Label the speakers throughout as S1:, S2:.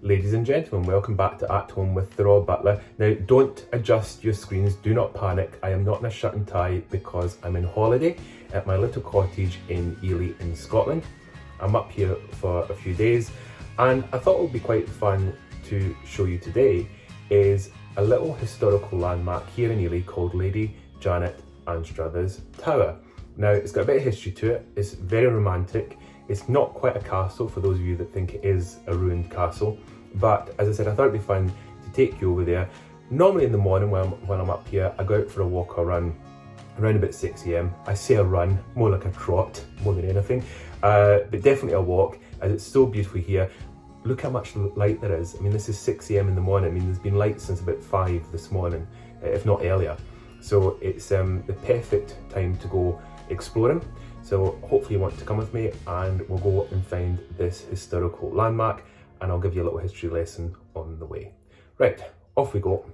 S1: Ladies and gentlemen, welcome back to At Home with the Royal Butler. Now, don't adjust your screens, do not panic. I am not in a shirt and tie because I'm in holiday at my little cottage in Ely in Scotland. I'm up here for a few days, and I thought it would be quite fun to show you today is a little historical landmark here in Ely called Lady Anstruther's Tower. Now, it's got a bit of history to it, it's very romantic. It's not quite a castle for those of you that think it is a ruined castle, but as I said, I thought it'd be fun to take you over there. Normally in the morning when I'm up here, I go out for a walk or run around about 6 AM. I say a run, more like a trot, more than anything, but definitely a walk, as it's so beautiful here. Look how much light there is. I mean, this is 6 AM in the morning. I mean, there's been light since about 5 this morning, if not earlier. So it's the perfect time to go exploring. So hopefully you want to come with me and we'll go and find this historical landmark, and I'll give you a little history lesson on the way. Right, off we go.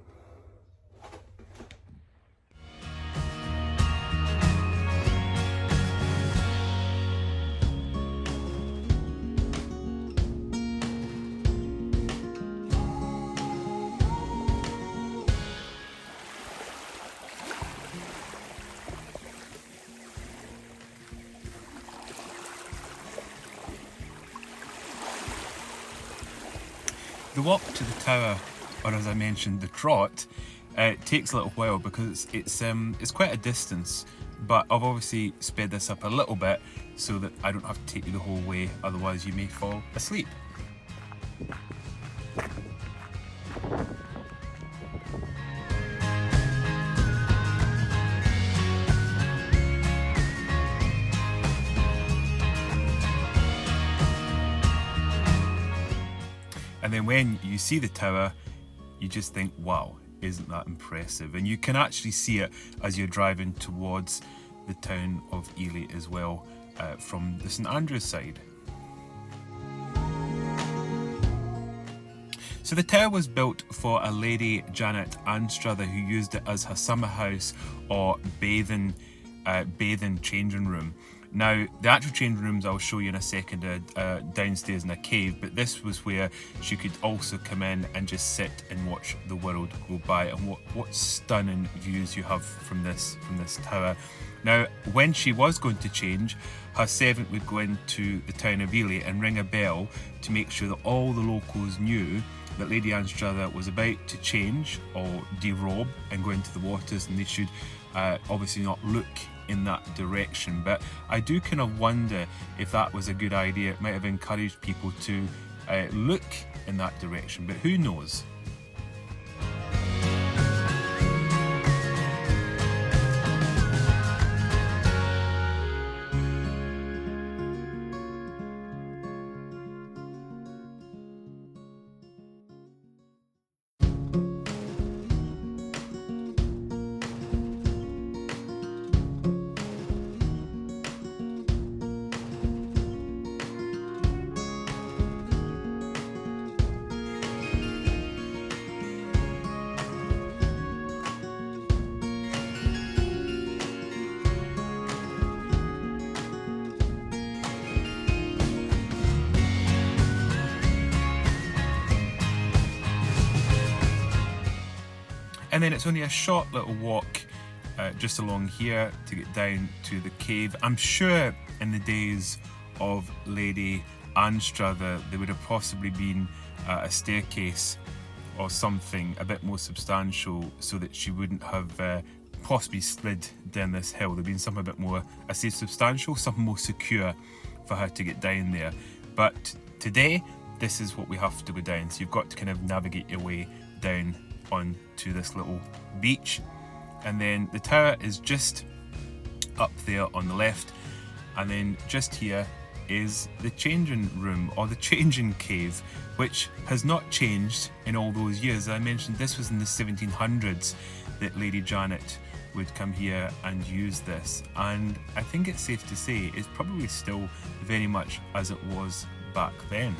S2: The walk to the tower, or as I mentioned, the trot, takes a little while because it's quite a distance, but I've obviously sped this up a little bit so that I don't have to take you the whole way, otherwise you may fall asleep. And then when you see the tower, you just think, wow, isn't that impressive? And you can actually see it as you're driving towards the town of Ely as well, from the St Andrews side. So the tower was built for a Lady Anstruther who used it as her summer house or bathing changing room. Now, the actual changing rooms I'll show you in a second are downstairs in a cave, but this was where she could also come in and just sit and watch the world go by. And what stunning views you have from this tower. Now, when she was going to change, her servant would go into the town of Ely and ring a bell to make sure that all the locals knew that Lady Anstruther was about to change or derobe and go into the waters, and they should obviously not look in that direction. But I do kind of wonder if that was a good idea. It might have encouraged people to look in that direction, but who knows? And then it's only a short little walk just along here to get down to the cave. I'm sure in the days of Lady Anstruther there would have possibly been a staircase or something a bit more substantial so that she wouldn't have possibly slid down this hill. There'd been something a bit more, I say substantial, something more secure for her to get down there. But today, this is what we have to go down. So you've got to kind of navigate your way down onto this little beach, and then the tower is just up there on the left, and then just here is the changing room or the changing cave, which has not changed in all those years. As I mentioned, this was in the 1700s that Lady Janet would come here and use this, and I think it's safe to say it's probably still very much as it was back then.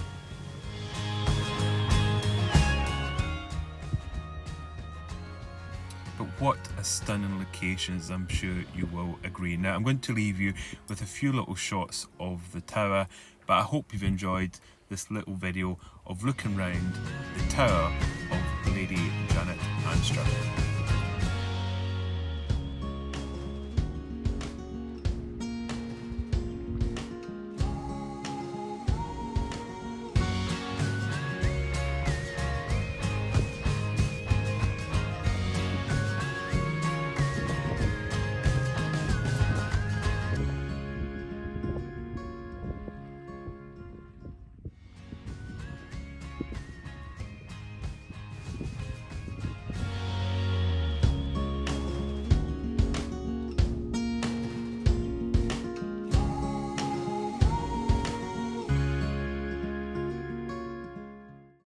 S2: But what a stunning location, as I'm sure you will agree. Now I'm going to leave you with a few little shots of the tower, but I hope you've enjoyed this little video of looking round the tower of Lady Janet Anstruther.